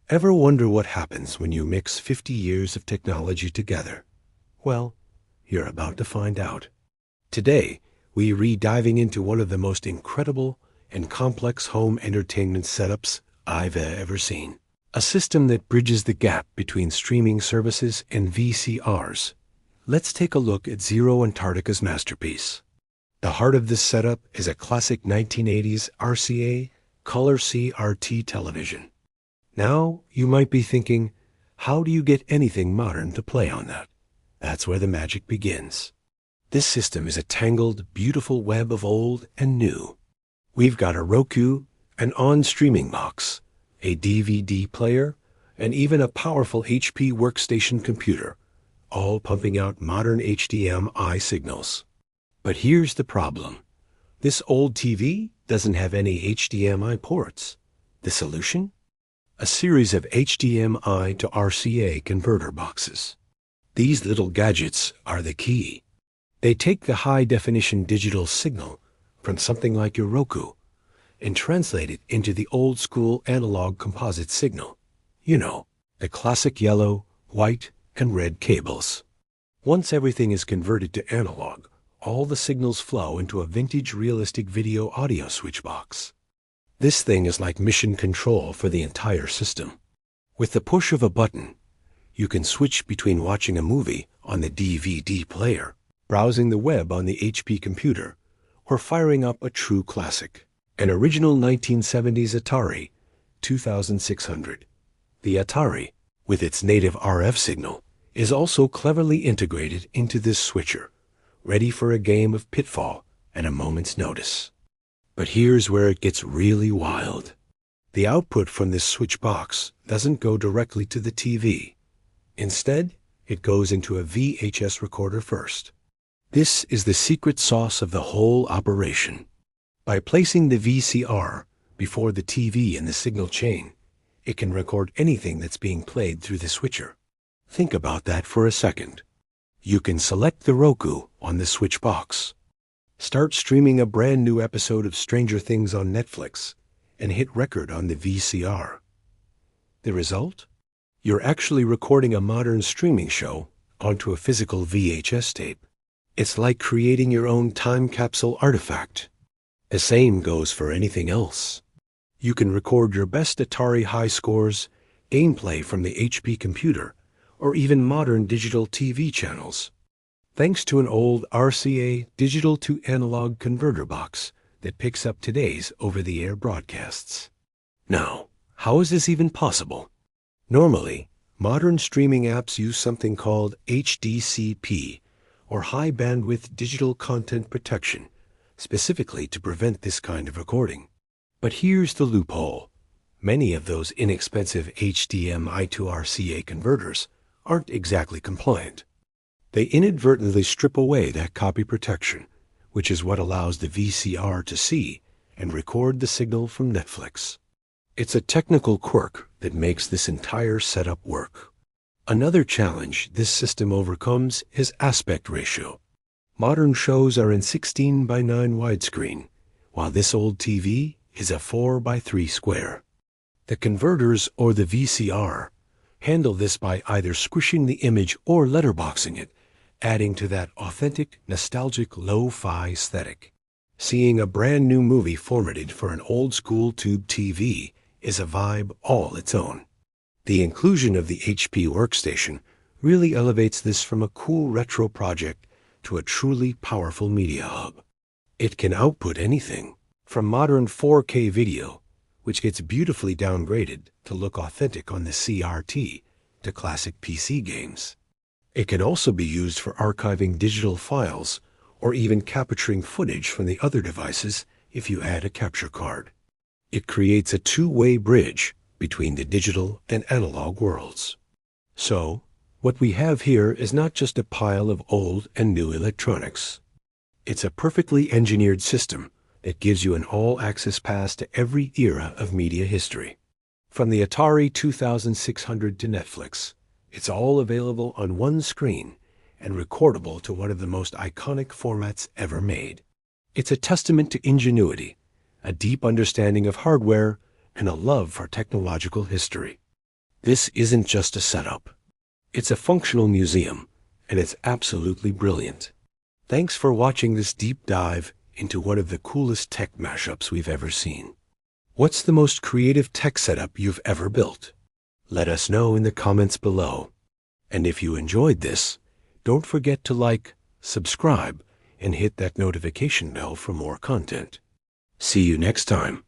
Ever wonder what happens when you mix 50 years of technology together? Well, you're about to find out. Today, we re-diving into one of the most incredible and complex home entertainment setups I've ever seen. A system that bridges the gap between streaming services and VCRs. Let's take a look at Zeroantartica's masterpiece. The heart of this setup is a classic 1980s RCA color CRT television. Now, you might be thinking, how do you get anything modern to play on that? That's where the magic begins. This system is a tangled, beautiful web of old and new. We've got a Roku, an on-streaming box, a DVD player, and even a powerful HP workstation computer, all pumping out modern HDMI signals. But here's the problem. This old TV doesn't have any HDMI ports. The solution? A series of HDMI to RCA converter boxes. These little gadgets are the key. They take the high-definition digital signal from something like your Roku and translate it into the old-school analog composite signal. You know, the classic yellow, white, and red cables. Once everything is converted to analog, all the signals flow into a vintage realistic video audio switch box. This thing is like mission control for the entire system. With the push of a button, you can switch between watching a movie on the DVD player, browsing the web on the HP computer, or firing up a true classic, an original 1970s Atari 2600. The Atari, with its native RF signal, is also cleverly integrated into this switcher, ready for a game of pitfall at a moment's notice. But here's where it gets really wild. The output from this switch box doesn't go directly to the TV. Instead, it goes into a VHS recorder first. This is the secret sauce of the whole operation. By placing the VCR before the TV in the signal chain, it can record anything that's being played through the switcher. Think about that for a second. You can select the Roku on the switch box. Start streaming a brand new episode of Stranger Things on Netflix and hit record on the VCR. The result? You're actually recording a modern streaming show onto a physical VHS tape. It's like creating your own time capsule artifact. The same goes for anything else. You can record your best Atari high scores, gameplay from the HP computer, or even modern digital TV channels, thanks to an old RCA digital-to-analog converter box that picks up today's over-the-air broadcasts. Now, how is this even possible? Normally, modern streaming apps use something called HDCP, or High Bandwidth Digital Content Protection, specifically to prevent this kind of recording. But here's the loophole. Many of those inexpensive HDMI to RCA converters aren't exactly compliant. They inadvertently strip away that copy protection, which is what allows the VCR to see and record the signal from Netflix. It's a technical quirk that makes this entire setup work. Another challenge this system overcomes is aspect ratio. Modern shows are in 16:9 widescreen, while this old TV is a 4:3 square. The converters or the VCR handle this by either squishing the image or letterboxing it, adding to that authentic, nostalgic lo-fi aesthetic. Seeing a brand new movie formatted for an old-school tube TV is a vibe all its own. The inclusion of the HP workstation really elevates this from a cool retro project to a truly powerful media hub. It can output anything, from modern 4K video, which gets beautifully downgraded to look authentic on the CRT, to classic PC games. It can also be used for archiving digital files or even capturing footage from the other devices if you add a capture card. It creates a two-way bridge between the digital and analog worlds. So, what we have here is not just a pile of old and new electronics. It's a perfectly engineered system that gives you an all-access pass to every era of media history. From the Atari 2600 to Netflix, it's all available on one screen and recordable to one of the most iconic formats ever made. It's a testament to ingenuity, a deep understanding of hardware, and a love for technological history. This isn't just a setup. It's a functional museum, and it's absolutely brilliant. Thanks for watching this deep dive into one of the coolest tech mashups we've ever seen. What's the most creative tech setup you've ever built? Let us know in the comments below. And if you enjoyed this, don't forget to like, subscribe, and hit that notification bell for more content. See you next time.